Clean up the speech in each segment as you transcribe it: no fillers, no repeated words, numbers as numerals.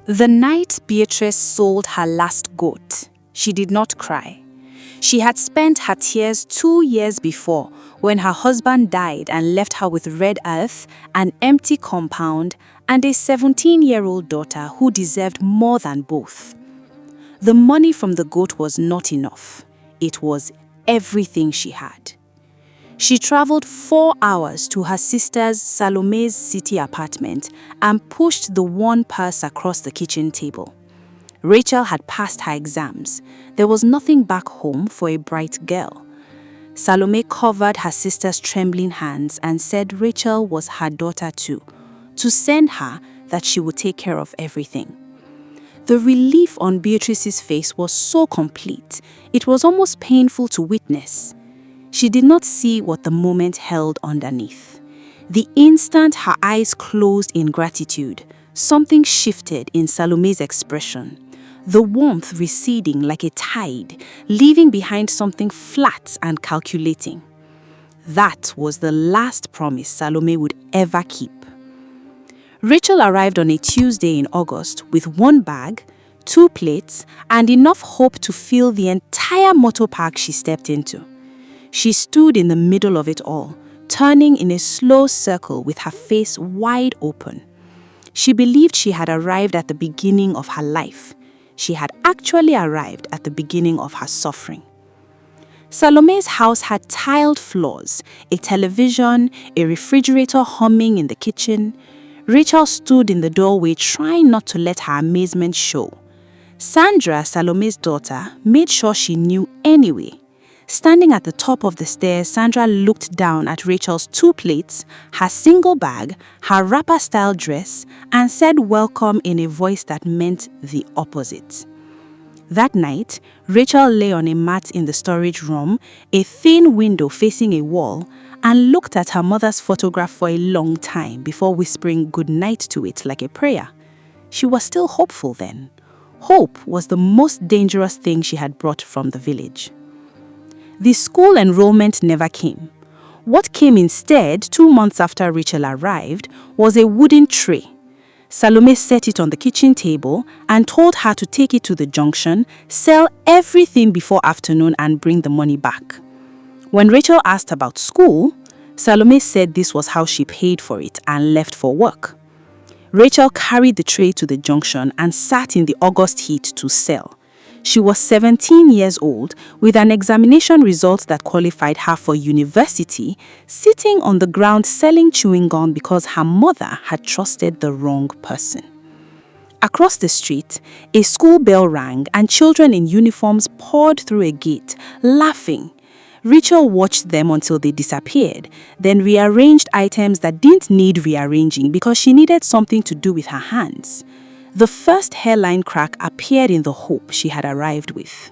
The night Beatrice sold her last goat, she did not cry. She had spent her tears 2 years before when her husband died and left her with red earth, an empty compound, and a 17-year-old daughter who deserved more than both. The money from the goat was not enough. It was everything she had. She traveled 4 hours to her sister's Salome's city apartment and pushed the one purse across the kitchen table. Rachel had passed her exams. There was nothing back home for a bright girl. Salome covered her sister's trembling hands and said Rachel was her daughter too, to send her that she would take care of everything. The relief on Beatrice's face was so complete, it was almost painful to witness. She did not see what the moment held underneath. The instant her eyes closed in gratitude, something shifted in Salome's expression. The warmth receding like a tide, leaving behind something flat and calculating. That was the last promise Salome would ever keep. Rachel arrived on a Tuesday in August with 1 bag, 2 plates, and enough hope to fill the entire motor park she stepped into. She stood in the middle of it all, turning in a slow circle with her face wide open. She believed she had arrived at the beginning of her life. She had actually arrived at the beginning of her suffering. Salome's house had tiled floors, a television, a refrigerator humming in the kitchen. Rachel stood in the doorway trying not to let her amazement show. Sandra, Salome's daughter, made sure she knew anyway. Standing at the top of the stairs, Sandra looked down at Rachel's 2 plates, her single bag, her wrapper-style dress, and said welcome in a voice that meant the opposite. That night, Rachel lay on a mat in the storage room, a thin window facing a wall, and looked at her mother's photograph for a long time before whispering good night to it like a prayer. She was still hopeful then. Hope was the most dangerous thing she had brought from the village. The school enrollment never came. What came instead, 2 months after Rachel arrived, was a wooden tray. Salome set it on the kitchen table and told her to take it to the junction, sell everything before afternoon and bring the money back. When Rachel asked about school, Salome said this was how she paid for it and left for work. Rachel carried the tray to the junction and sat in the August heat to sell. She was 17 years old with an examination result that qualified her for university, sitting on the ground selling chewing gum because her mother had trusted the wrong person. Across the street, a school bell rang and children in uniforms poured through a gate, laughing. Rachel watched them until they disappeared, then rearranged items that didn't need rearranging because she needed something to do with her hands. The first hairline crack appeared in the hope she had arrived with.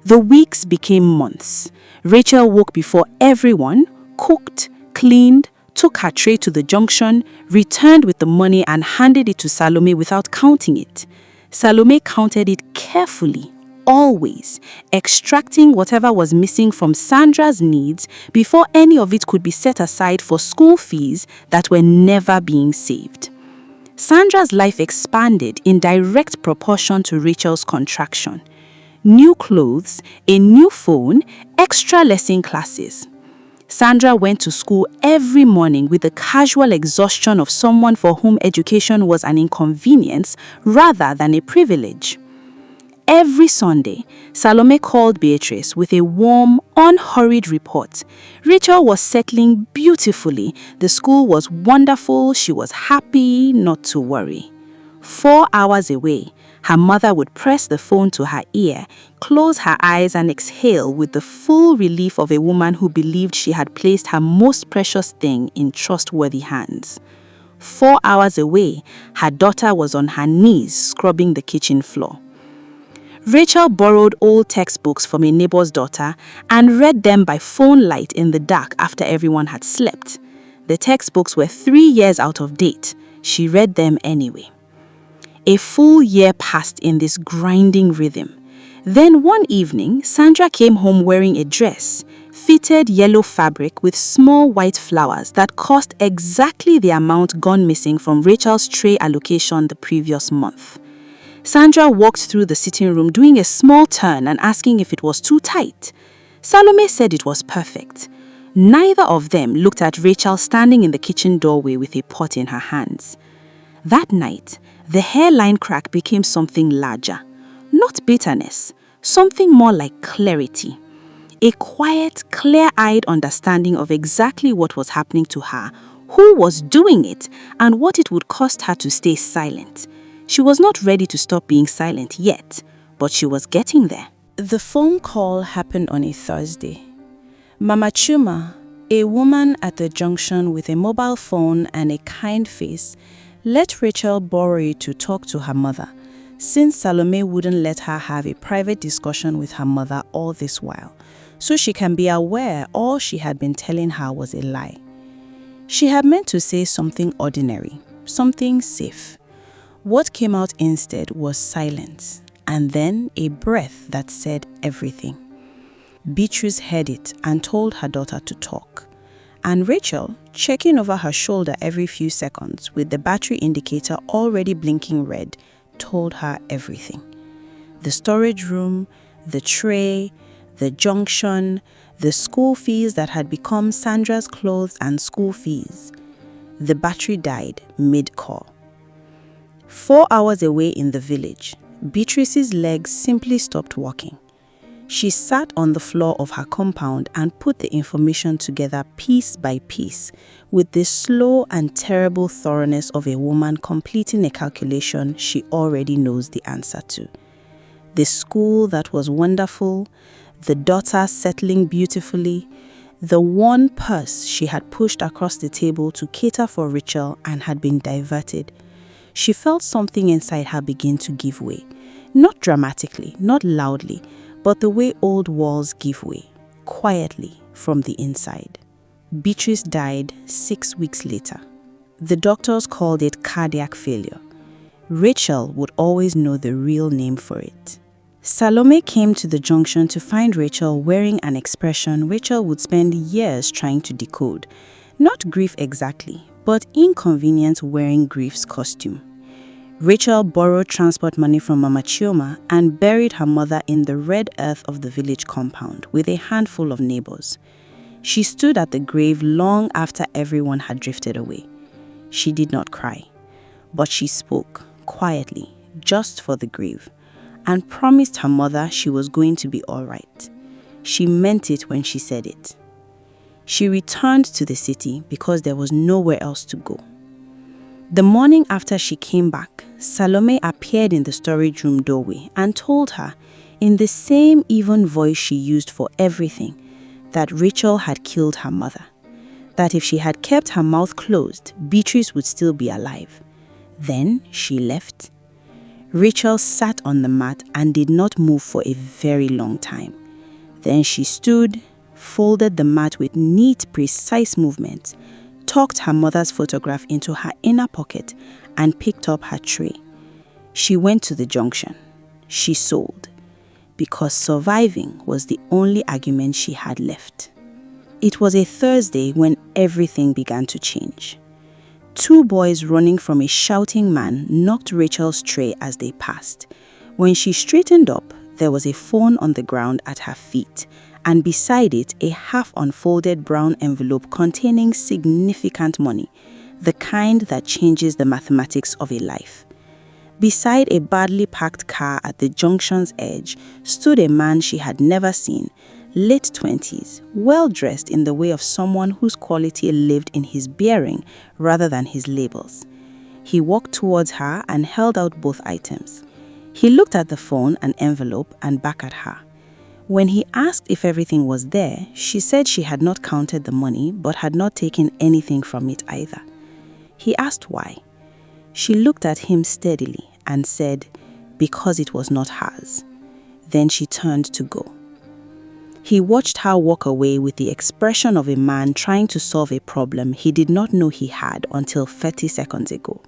The weeks became months. Rachel woke before everyone, cooked, cleaned, took her tray to the junction, returned with the money and handed it to Salome without counting it. Salome counted it carefully, always, extracting whatever was missing from Sandra's needs before any of it could be set aside for school fees that were never being saved. Sandra's life expanded in direct proportion to Rachel's contraction. New clothes, a new phone, extra lesson classes. Sandra went to school every morning with the casual exhaustion of someone for whom education was an inconvenience rather than a privilege. Every Sunday, Salome called Beatrice with a warm, unhurried report. Rachel was settling beautifully. The school was wonderful. She was happy, not to worry. 4 hours away, her mother would press the phone to her ear, close her eyes and exhale with the full relief of a woman who believed she had placed her most precious thing in trustworthy hands. 4 hours away, her daughter was on her knees scrubbing the kitchen floor. Rachel borrowed old textbooks from a neighbor's daughter and read them by phone light in the dark after everyone had slept. The textbooks were 3 years out of date. She read them anyway. A full year passed in this grinding rhythm. Then one evening, Sandra came home wearing a dress, fitted yellow fabric with small white flowers that cost exactly the amount gone missing from Rachel's tray allocation the previous month. Sandra walked through the sitting room doing a small turn and asking if it was too tight. Salome said it was perfect. Neither of them looked at Rachel standing in the kitchen doorway with a pot in her hands. That night, the hairline crack became something larger. Not bitterness, something more like clarity. A quiet, clear-eyed understanding of exactly what was happening to her, who was doing it, and what it would cost her to stay silent. She was not ready to stop being silent yet, but she was getting there. The phone call happened on a Thursday. Mama Chuma, a woman at the junction with a mobile phone and a kind face, let Rachel borrow it to talk to her mother, since Salome wouldn't let her have a private discussion with her mother all this while, so she can be aware all she had been telling her was a lie. She had meant to say something ordinary, something safe. What came out instead was silence, and then a breath that said everything. Beatrice heard it and told her daughter to talk. And Rachel, checking over her shoulder every few seconds with the battery indicator already blinking red, told her everything. The storage room, the tray, the junction, the school fees that had become Sandra's clothes and school fees. The battery died mid-call. 4 hours away in the village, Beatrice's legs simply stopped walking. She sat on the floor of her compound and put the information together piece by piece with the slow and terrible thoroughness of a woman completing a calculation she already knows the answer to. The school that was wonderful, the daughter settling beautifully, the one purse she had pushed across the table to cater for Rachel and had been diverted. She felt something inside her begin to give way. Not dramatically, not loudly, but the way old walls give way, quietly from the inside. Beatrice died 6 weeks later. The doctors called it cardiac failure. Rachel would always know the real name for it. Salome came to the junction to find Rachel wearing an expression Rachel would spend years trying to decode. Not grief exactly, but inconvenience wearing grief's costume. Rachel borrowed transport money from Mama Chioma and buried her mother in the red earth of the village compound with a handful of neighbors. She stood at the grave long after everyone had drifted away. She did not cry, but she spoke quietly, just for the grave, and promised her mother she was going to be all right. She meant it when she said it. She returned to the city because there was nowhere else to go. The morning after she came back, Salome appeared in the storage room doorway and told her, in the same even voice she used for everything, that Rachel had killed her mother. That if she had kept her mouth closed, Beatrice would still be alive. Then she left. Rachel sat on the mat and did not move for a very long time. Then she stood, folded the mat with neat, precise movements, tucked her mother's photograph into her inner pocket, and picked up her tray. She went to the junction. She sold, because surviving was the only argument she had left. It was a Thursday when everything began to change. 2 boys running from a shouting man knocked Rachel's tray as they passed. When she straightened up, there was a phone on the ground at her feet, and beside it a half-unfolded brown envelope containing significant money, the kind that changes the mathematics of a life. Beside a badly parked car at the junction's edge stood a man she had never seen, late 20s, well-dressed in the way of someone whose quality lived in his bearing rather than his labels. He walked towards her and held out both items. He looked at the phone and envelope and back at her. When he asked if everything was there, she said she had not counted the money but had not taken anything from it either. He asked why. She looked at him steadily and said, because it was not hers. Then she turned to go. He watched her walk away with the expression of a man trying to solve a problem he did not know he had until 30 seconds ago.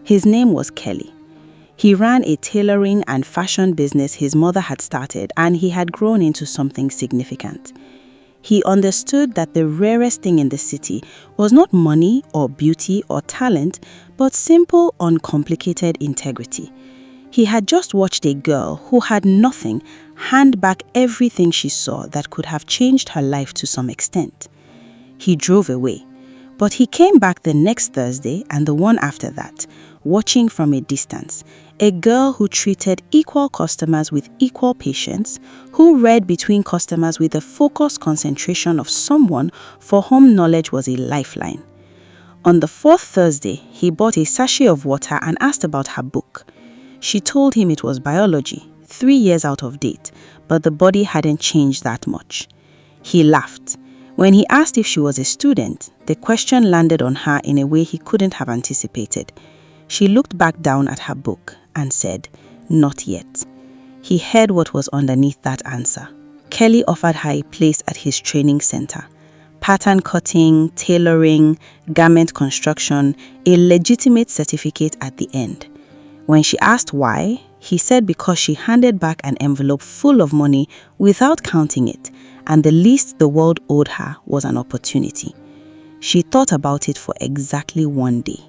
His name was Kelly. He ran a tailoring and fashion business his mother had started, and he had grown into something significant. He understood that the rarest thing in the city was not money or beauty or talent, but simple, uncomplicated integrity. He had just watched a girl who had nothing hand back everything she saw that could have changed her life to some extent. He drove away, but he came back the next Thursday and the one after that, watching from a distance, a girl who treated equal customers with equal patience, who read between customers with the focused concentration of someone for whom knowledge was a lifeline. On the fourth Thursday, he bought a sachet of water and asked about her book. She told him it was biology, 3 years out of date, but the body hadn't changed that much. He laughed. When he asked if she was a student, the question landed on her in a way he couldn't have anticipated. She looked back down at her book and said, "Not yet." He heard what was underneath that answer. Kelly offered her a place at his training center. Pattern cutting, tailoring, garment construction, a legitimate certificate at the end. When she asked why, he said because she handed back an envelope full of money without counting it, and the least the world owed her was an opportunity. She thought about it for exactly 1 day.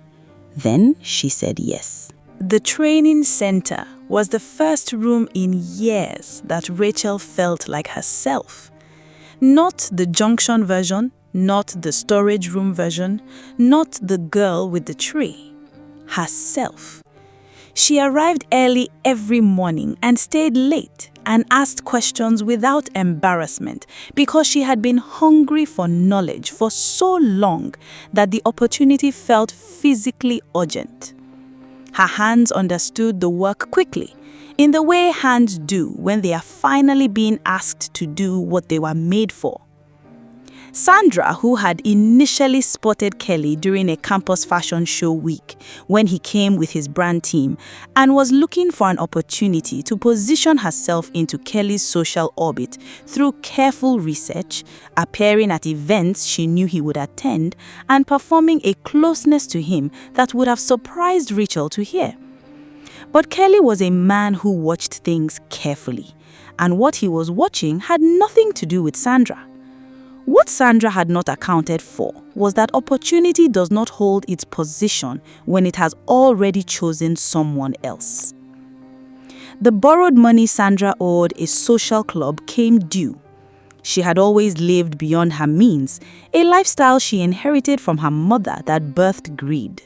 Then she said yes. The training center was the first room in years that Rachel felt like herself. Not the junction version, not the storage room version, not the girl with the tree. Herself. She arrived early every morning and stayed late and asked questions without embarrassment because she had been hungry for knowledge for so long that the opportunity felt physically urgent. Her hands understood the work quickly, in the way hands do when they are finally being asked to do what they were made for. Sandra, who had initially spotted Kelly during a campus fashion show week when he came with his brand team and was looking for an opportunity to position herself into Kelly's social orbit through careful research, appearing at events she knew he would attend, and performing a closeness to him that would have surprised Rachel to hear. But Kelly was a man who watched things carefully, and what he was watching had nothing to do with Sandra. What Sandra had not accounted for was that opportunity does not hold its position when it has already chosen someone else. The borrowed money Sandra owed a social club came due. She had always lived beyond her means, a lifestyle she inherited from her mother that birthed greed.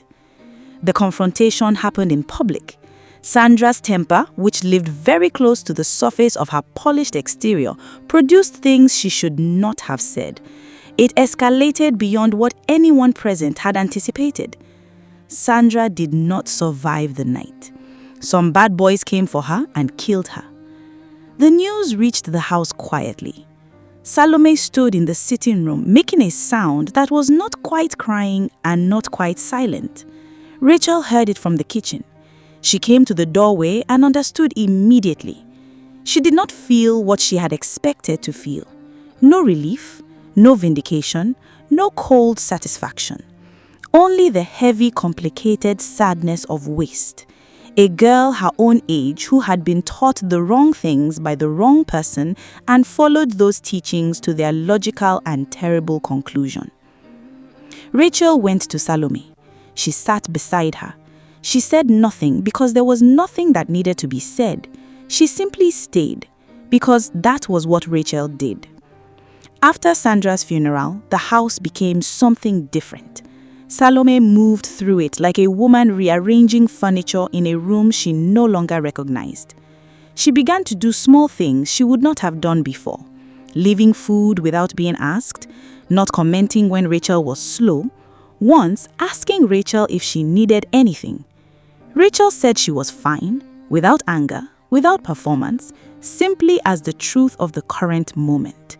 The confrontation happened in public. Sandra's temper, which lived very close to the surface of her polished exterior, produced things she should not have said. It escalated beyond what anyone present had anticipated. Sandra did not survive the night. Some bad boys came for her and killed her. The news reached the house quietly. Salome stood in the sitting room, making a sound that was not quite crying and not quite silent. Rachel heard it from the kitchen. She came to the doorway and understood immediately. She did not feel what she had expected to feel. No relief, no vindication, no cold satisfaction. Only the heavy, complicated sadness of waste. A girl her own age who had been taught the wrong things by the wrong person and followed those teachings to their logical and terrible conclusion. Rachel went to Salome. She sat beside her. She said nothing because there was nothing that needed to be said. She simply stayed because that was what Rachel did. After Sandra's funeral, the house became something different. Salome moved through it like a woman rearranging furniture in a room she no longer recognized. She began to do small things she would not have done before. Leaving food without being asked, not commenting when Rachel was slow, once asking Rachel if she needed anything. Rachel said she was fine, without anger, without performance, simply as the truth of the current moment.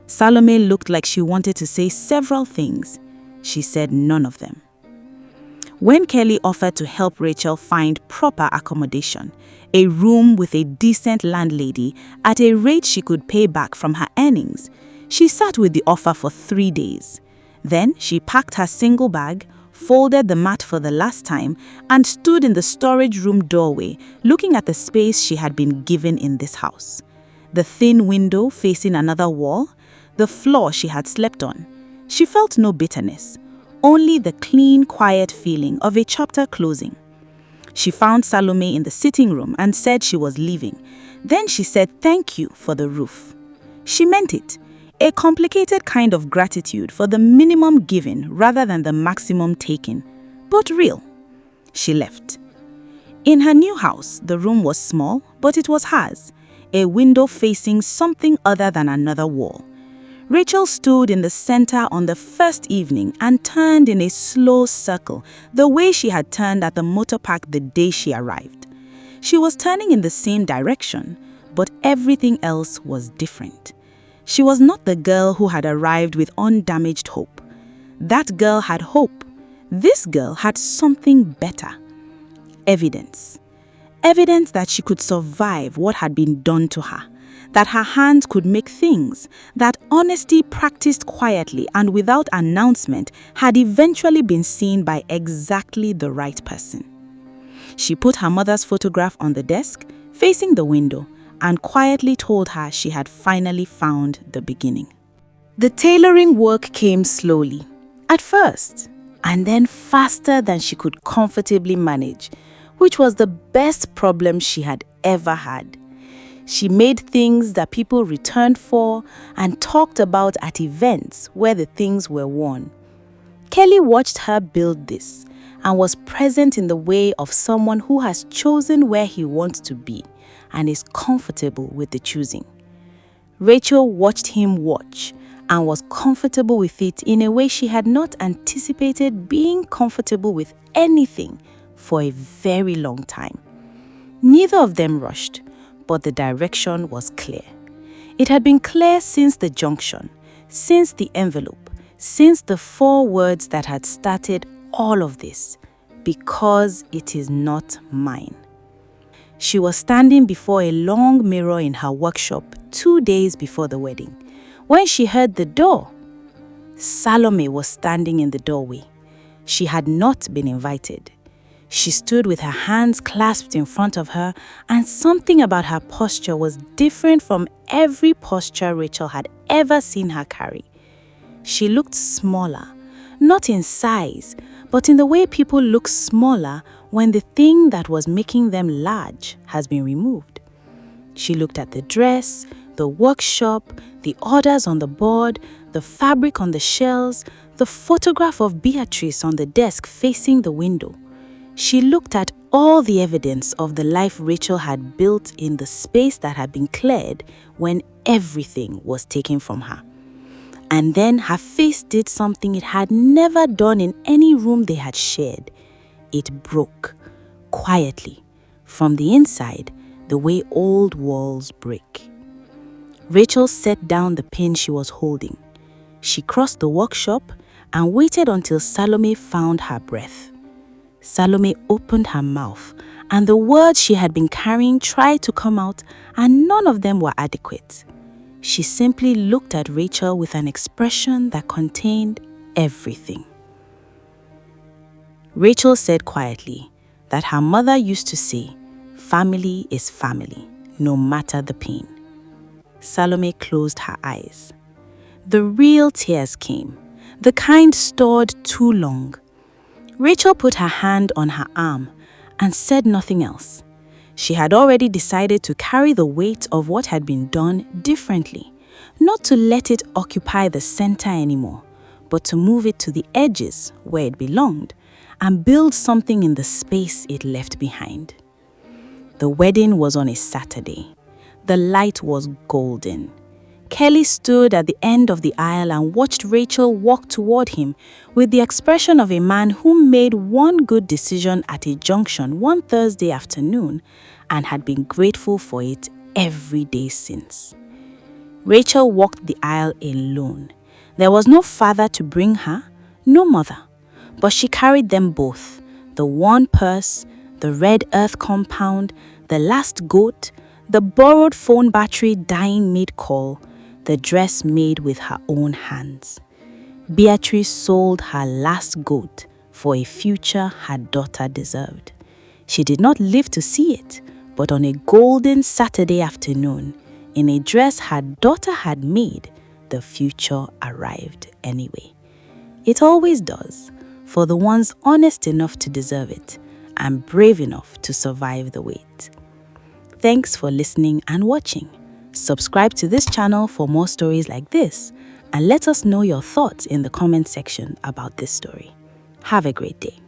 Salome looked like she wanted to say several things. She said none of them. When Kelly offered to help Rachel find proper accommodation, a room with a decent landlady at a rate she could pay back from her earnings, she sat with the offer for 3 days. Then she packed her single bag, folded the mat for the last time, and stood in the storage room doorway, looking at the space she had been given in this house. The thin window facing another wall, the floor she had slept on. She felt no bitterness, only the clean, quiet feeling of a chapter closing. She found Salome in the sitting room and said she was leaving. Then she said thank you for the roof. She meant it, a complicated kind of gratitude for the minimum given rather than the maximum taken, but real. She left. In her new house, the room was small, but it was hers, a window facing something other than another wall. Rachel stood in the center on the first evening and turned in a slow circle, the way she had turned at the motor park the day she arrived. She was turning in the same direction, but everything else was different. She was not the girl who had arrived with undamaged hope. That girl had hope. This girl had something better. Evidence. Evidence that she could survive what had been done to her, that her hands could make things, that honesty practiced quietly and without announcement had eventually been seen by exactly the right person. She put her mother's photograph on the desk, facing the window, and quietly told her she had finally found the beginning. The tailoring work came slowly, at first, and then faster than she could comfortably manage, which was the best problem she had ever had. She made things that people returned for and talked about at events where the things were worn. Kelly watched her build this and was present in the way of someone who has chosen where he wants to be and is comfortable with the choosing. Rachel watched him watch and was comfortable with it in a way she had not anticipated being comfortable with anything for a very long time. Neither of them rushed, but the direction was clear. It had been clear since the junction, since the envelope, since the 4 words that had started all of this, because it is not mine. She was standing before a long mirror in her workshop 2 days before the wedding, when she heard the door. Salome was standing in the doorway. She had not been invited. She stood with her hands clasped in front of her, and something about her posture was different from every posture Rachel had ever seen her carry. She looked smaller, not in size, but in the way people look smaller when the thing that was making them large has been removed. She looked at the dress, the workshop, the orders on the board, the fabric on the shelves, the photograph of Beatrice on the desk facing the window. She looked at all the evidence of the life Rachel had built in the space that had been cleared when everything was taken from her. And then her face did something it had never done in any room they had shared. It broke, quietly, from the inside, the way old walls break. Rachel set down the pin she was holding. She crossed the workshop and waited until Salome found her breath. Salome opened her mouth, and the words she had been carrying tried to come out, and none of them were adequate. She simply looked at Rachel with an expression that contained everything. Rachel said quietly that her mother used to say, "Family is family, no matter the pain." Salome closed her eyes. The real tears came, the kind stored too long. Rachel put her hand on her arm and said nothing else. She had already decided to carry the weight of what had been done differently, not to let it occupy the center anymore, but to move it to the edges where it belonged and build something in the space it left behind. The wedding was on a Saturday. The light was golden. Kelly stood at the end of the aisle and watched Rachel walk toward him with the expression of a man who made one good decision at a junction one Thursday afternoon and had been grateful for it every day since. Rachel walked the aisle alone. There was no father to bring her, no mother, but she carried them both, the worn purse, the red earth compound, the last goat, the borrowed phone battery dying mid-call, the dress made with her own hands. Beatrice sold her last goat for a future her daughter deserved. She did not live to see it, but on a golden Saturday afternoon, in a dress her daughter had made, the future arrived anyway. It always does, for the ones honest enough to deserve it and brave enough to survive the wait. Thanks for listening and watching. Subscribe to this channel for more stories like this, and let us know your thoughts in the comment section about this story. Have a great day.